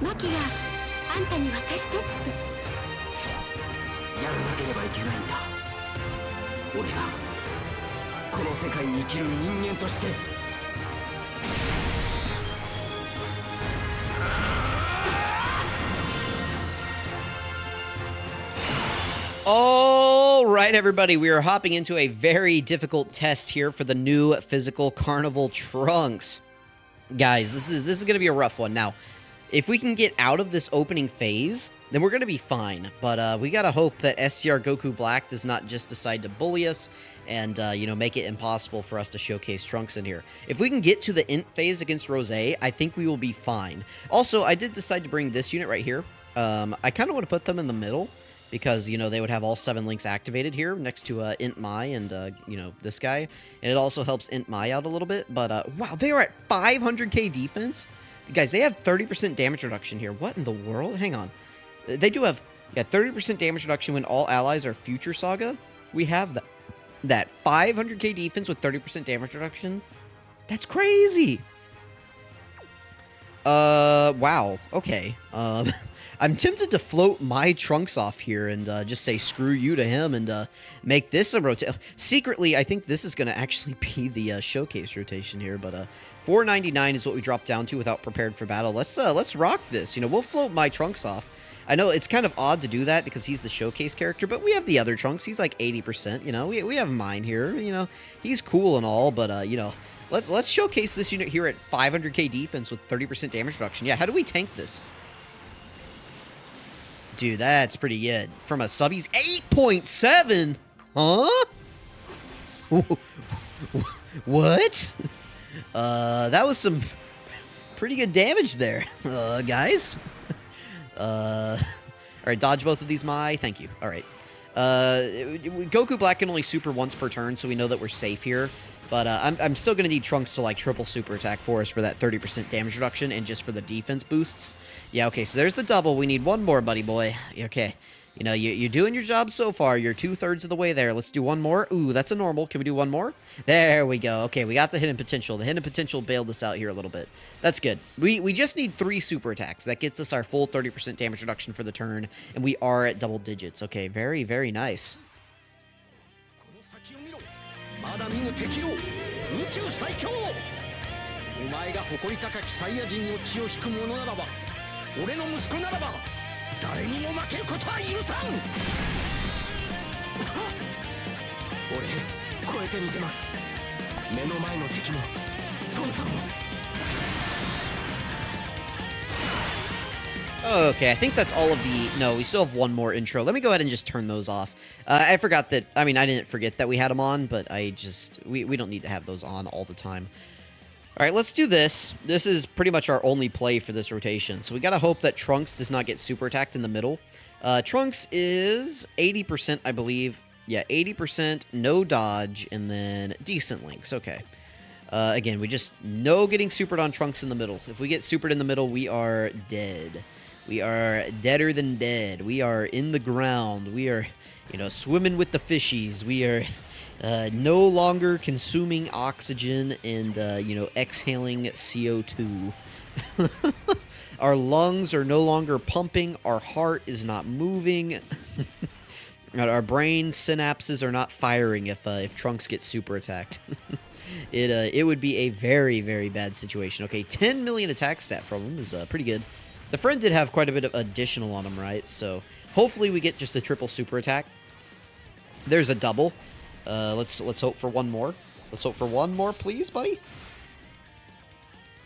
マキがあんたに渡してって。やらなければいけないんだ。俺がこの世界に生きる人間として。All right, everybody, we are hopping into a very difficult test here for the new physical Carnival Trunks. Guys, this is going to be a rough one. Now, if we can get out of this opening phase, then we're going to be fine. But we got to hope that STR Goku Black does not just decide to bully us and, you know, make it impossible for us to showcase Trunks in here. If we can get to the int phase against Rosé, I think we will be fine. Also, I did decide to bring this unit right here. I kind of want to put them in the middle, because, you know, they would have all 7 links activated here next to Int Mai and, you know, this guy. And it also helps Int Mai out a little bit. But, wow, they are at 500k defense? Guys, they have 30% damage reduction here. What in the world? Hang on. They do have 30% damage reduction when all allies are Future Saga. We have that 500k defense with 30% damage reduction. That's crazy. Wow. Okay. I'm tempted to float my Trunks off here and just say screw you to him and make this a rotation. Secretly, I think this is going to actually be the showcase rotation here, but 499 is what we dropped down to without prepared for battle. Let's rock this. You know, we'll float my Trunks off. I know it's kind of odd to do that because he's the showcase character, but we have the other Trunks. He's like 80%, you know. We have mine here, you know. He's cool and all, but you know, let's showcase this unit here at 500k defense with 30% damage reduction. Yeah, how do we tank this? Dude, that's pretty good. From a subbies, 8.7? Huh? What? That was some pretty good damage there, guys. Alright, dodge both of these, Mai. Thank you. Alright. Goku Black can only super once per turn, so we know that we're safe here. But I'm still going to need Trunks to, like, triple super attack for us for that 30% damage reduction and just for the defense boosts. Yeah, okay, so there's the double. We need one more, buddy boy. Okay. You know, you're doing your job so far. You're 2/3 of the way there. Let's do one more. Ooh, that's a normal. Can we do one more? There we go. Okay, we got the hidden potential. The hidden potential bailed us out here a little bit. That's good. We just need 3 super attacks. That gets us our full 30% damage reduction for the turn, and we are at double digits. Okay, very, very nice. まだ見ぬ敵を宇宙最強お前が誇り高きサイヤ人の血を引く者ならば俺の息子ならば誰にも負けることは許さん俺超えてみせます目の前の敵もトンさんも Okay, I think that's all of the... No, we still have one more intro. Let me go ahead and just turn those off. I forgot that... I mean, I didn't forget that we had them on, but I just... We don't need to have those on all the time. Alright, let's do this. This is pretty much our only play for this rotation. So we gotta hope that Trunks does not get super attacked in the middle. Trunks is 80%, I believe. Yeah, 80%, no dodge, and then decent links. Okay. Again, we just... No getting supered on Trunks in the middle. If we get supered in the middle, we are dead. We are deader than dead. We are in the ground. We are, you know, swimming with the fishies. We are no longer consuming oxygen and, you know, exhaling CO2. Our lungs are no longer pumping. Our heart is not moving. Our brain synapses are not firing if Trunks gets super attacked. It would be a very, very bad situation. Okay, 10 million attack stat from him is pretty good. The friend did have quite a bit of additional on him, right? So hopefully we get just a triple super attack. There's a double. Let's hope for one more. Let's hope for one more, please, buddy.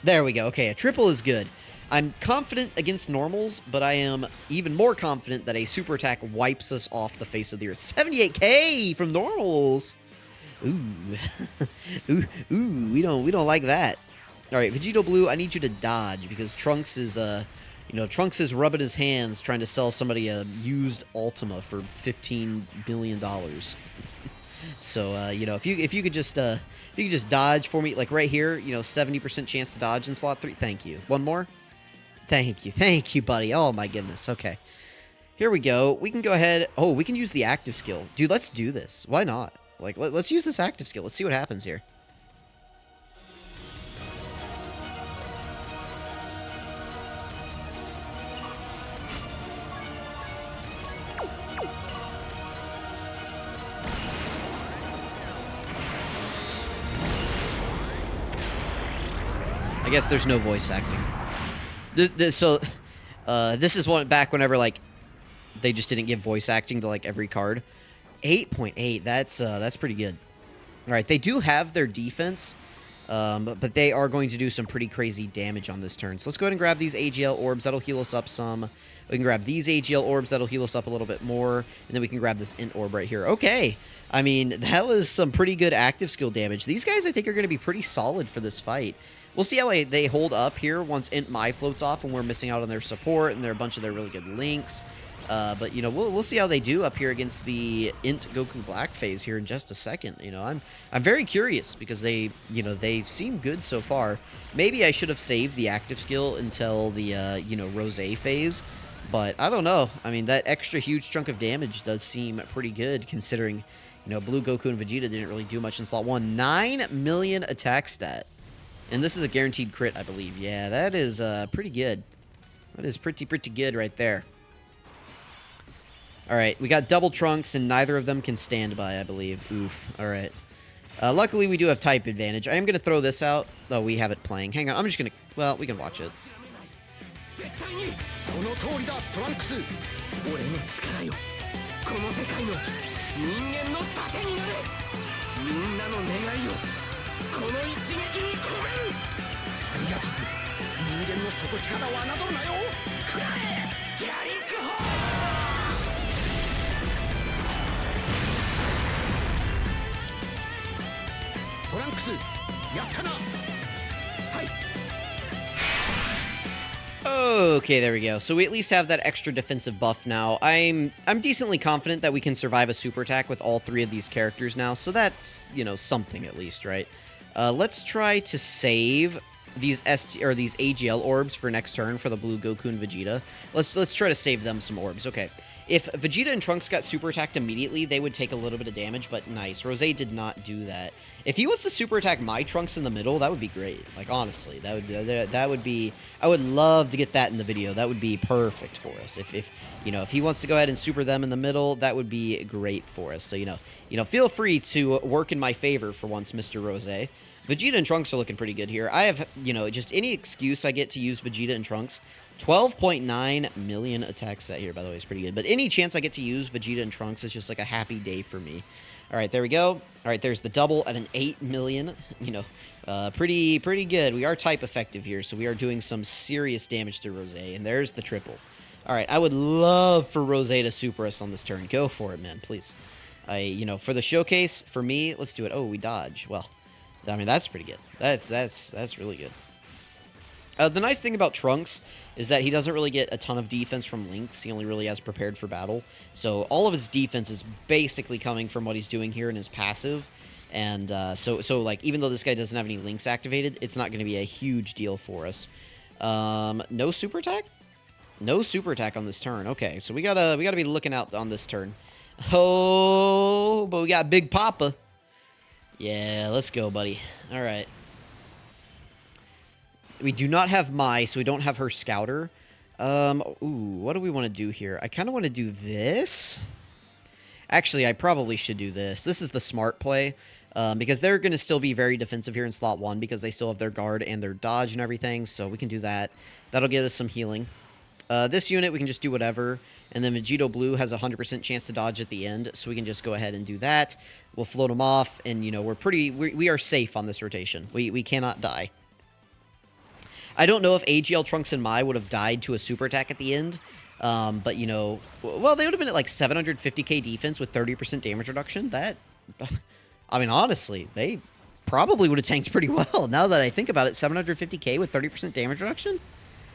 There we go. Okay, a triple is good. I'm confident against normals, but I am even more confident that a super attack wipes us off the face of the earth. 78k from normals. Ooh. ooh, we don't like that. All right, Vegito Blue, I need you to dodge because Trunks is you know, Trunks is rubbing his hands trying to sell somebody a used Ultima for $15 billion. So, you know, if you could just dodge for me, like right here, you know, 70% chance to dodge in slot 3. Thank you. One more. Thank you, buddy. Oh my goodness. Okay, here we go. We can go ahead. Oh, we can use the active skill, dude. Let's do this. Why not? Like, let's use this active skill. Let's see what happens here. guess there's no voice acting. This is one back whenever, like, they just didn't give voice acting to, like, every card. 8.8, that's pretty good. Alright, they do have their defense, but they are going to do some pretty crazy damage on this turn. So let's go ahead and grab these AGL orbs. That'll heal us up some. We can grab these AGL orbs. That'll heal us up a little bit more. And then we can grab this int orb right here. Okay. I mean, that was some pretty good active skill damage. These guys, I think, are going to be pretty solid for this fight. We'll see how they hold up here once int my floats off and we're missing out on their support and a bunch of their really good links. But, you know, we'll see how they do up here against the int Goku Black phase here in just a second. You know, I'm very curious because they seem good so far. Maybe I should have saved the active skill until the, Rosé phase. But I don't know. I mean, that extra huge chunk of damage does seem pretty good considering, Blue Goku and Vegeta didn't really do much in slot 1. 9 million attack stat. And this is a guaranteed crit, I believe. Yeah, that is pretty good. That is pretty good right there. Alright, we got double Trunks, and neither of them can stand by, I believe. Oof. Alright. Luckily, we do have type advantage. I am going to throw this out, though we have it playing. Hang on, I'm just going to... Well, we can watch it. Okay, there we go. So we at least have that extra defensive buff now. I'm decently confident that we can survive a super attack with all three of these characters now. So that's, something at least, right? Let's try to save these these AGL orbs for next turn for the Blue Goku and Vegeta. Let's try to save them some orbs. Okay. If Vegeta and Trunks got super attacked immediately, they would take a little bit of damage, but nice. Rosé did not do that. If he wants to super attack my Trunks in the middle, that would be great. Like, honestly, that would be... I would love to get that in the video. That would be perfect for us. If he wants to go ahead and super them in the middle, that would be great for us. So, feel free to work in my favor for once, Mr. Rosé. Vegeta and Trunks are looking pretty good here. I have, just any excuse I get to use Vegeta and Trunks. 12.9 million attack set here, by the way, is pretty good. But any chance I get to use Vegeta and Trunks is just like a happy day for me. All right, there we go. All right, there's the double at an 8 million. Pretty good. We are type effective here, so we are doing some serious damage to Rosé. And there's the triple. All right, I would love for Rosé to super us on this turn. Go for it, man, please. For the showcase, for me, let's do it. Oh, we dodge. Well, I mean, that's pretty good. That's really good. The nice thing about Trunks is that he doesn't really get a ton of defense from links. He only really has prepared for battle. So all of his defense is basically coming from what he's doing here in his passive. And so like, even though this guy doesn't have any links activated, it's not going to be a huge deal for us. No super attack? No super attack on this turn. Okay, so we gotta be looking out on this turn. Oh, but we got Big Papa. Yeah, let's go, buddy. All right. We do not have Mai, so we don't have her Scouter. What do we want to do here? I kind of want to do this. Actually, I probably should do this. This is the smart play, because they're going to still be very defensive here in slot 1 because they still have their guard and their dodge and everything, so we can do that. That'll get us some healing. This unit, we can just do whatever, and then Vegito Blue has a 100% chance to dodge at the end, so we can just go ahead and do that. We'll float them off, and, we are safe on this rotation. We cannot die. I don't know if AGL Trunks and Mai would have died to a super attack at the end, but, well, they would have been at, like, 750k defense with 30% damage reduction. That, I mean, honestly, they probably would have tanked pretty well. Now that I think about it, 750k with 30% damage reduction?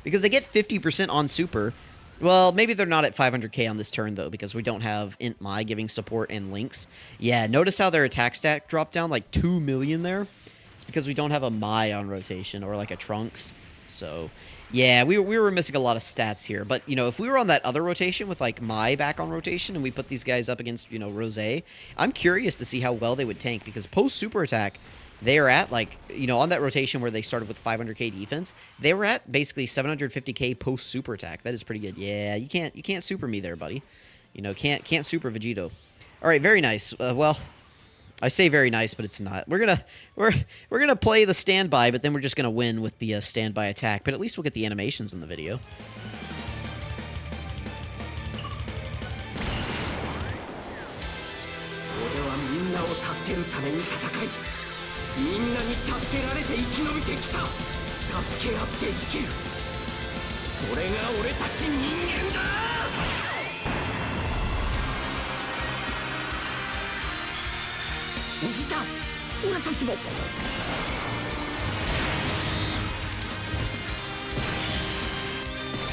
Because they get 50% on super. Well, maybe they're not at 500k on this turn, though, because we don't have int Mai giving support and links. Yeah, notice how their attack stat dropped down, like, 2 million there? It's because we don't have a Mai on rotation, or, like, a Trunks. So, yeah, we were missing a lot of stats here. But, if we were on that other rotation with, like, Mai back on rotation and we put these guys up against, Rosé, I'm curious to see how well they would tank. Because post-super attack, they are at, like, on that rotation where they started with 500k defense, they were at basically 750k post-super attack. That is pretty good. Yeah, you can't super me there, buddy. Can't super Vegito. All right, very nice. Well, I say very nice, but it's not. We're gonna play the standby, but then we're just gonna win with the standby attack. But at least we'll get the animations in the video.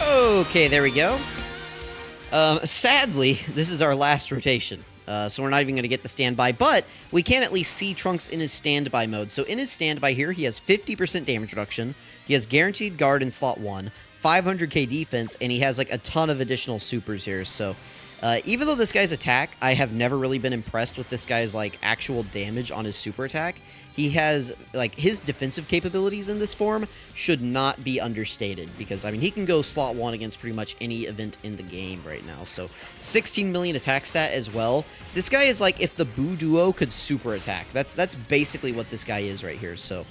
Okay, there we go. Sadly, this is our last rotation. So we're not even going to get the standby, but we can at least see Trunks in his standby mode. So in his standby here, he has 50% damage reduction, he has guaranteed guard in slot 1, 500k defense, and he has like a ton of additional supers here. So even though this guy's attack, I have never really been impressed with this guy's like actual damage on his super attack. He has like his defensive capabilities in this form should not be understated, because I mean he can go slot 1 against pretty much any event in the game right now. So 16 million attack stat as well. This guy is like if the Boo Duo could super attack. That's basically what this guy is right here. So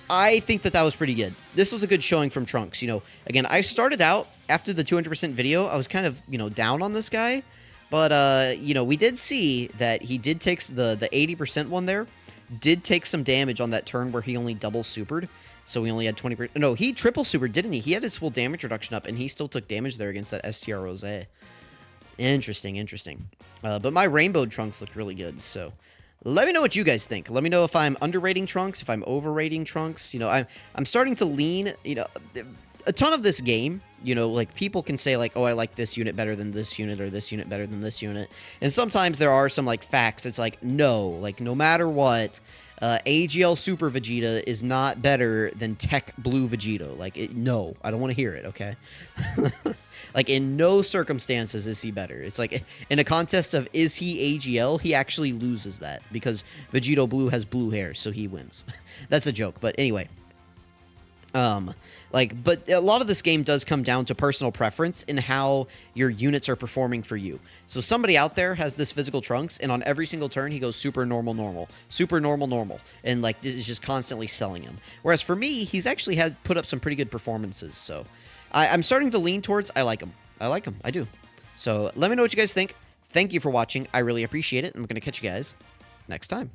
I think that was pretty good. This was a good showing from Trunks. You know, again, I started out after the 200% video, I was kind of, you know, down on this guy. But, you know, we did see that he did take the 80% one there. Did take some damage on that turn where he only double supered. So we only had 20%. No, he triple supered, didn't he? He had his full damage reduction up, and he still took damage there against that STR Rosé. Interesting, interesting. But my rainbow Trunks looked really good, so let me know what you guys think. Let me know if I'm underrating Trunks, if I'm overrating Trunks. You know, I'm starting to lean, you know, a ton of this game, you know, like people can say like, oh, I like this unit better than this unit, or this unit better than this unit. And sometimes there are some like facts. It's like, no, like no matter what, AGL Super Vegeta is not better than Tech Blue Vegito. Like, no, I don't want to hear it, okay? Like, in no circumstances is he better. It's like, in a contest of is he AGL, he actually loses that, because Vegito Blue has blue hair, so he wins. That's a joke, but anyway. But a lot of this game does come down to personal preference in how your units are performing for you. So somebody out there has this physical Trunks, and on every single turn, he goes super normal, normal, super normal, normal, and like is just constantly selling him. Whereas for me, he's actually had put up some pretty good performances. So I'm starting to lean towards I like him. I like him. I do. So let me know what you guys think. Thank you for watching. I really appreciate it. I'm going to catch you guys next time.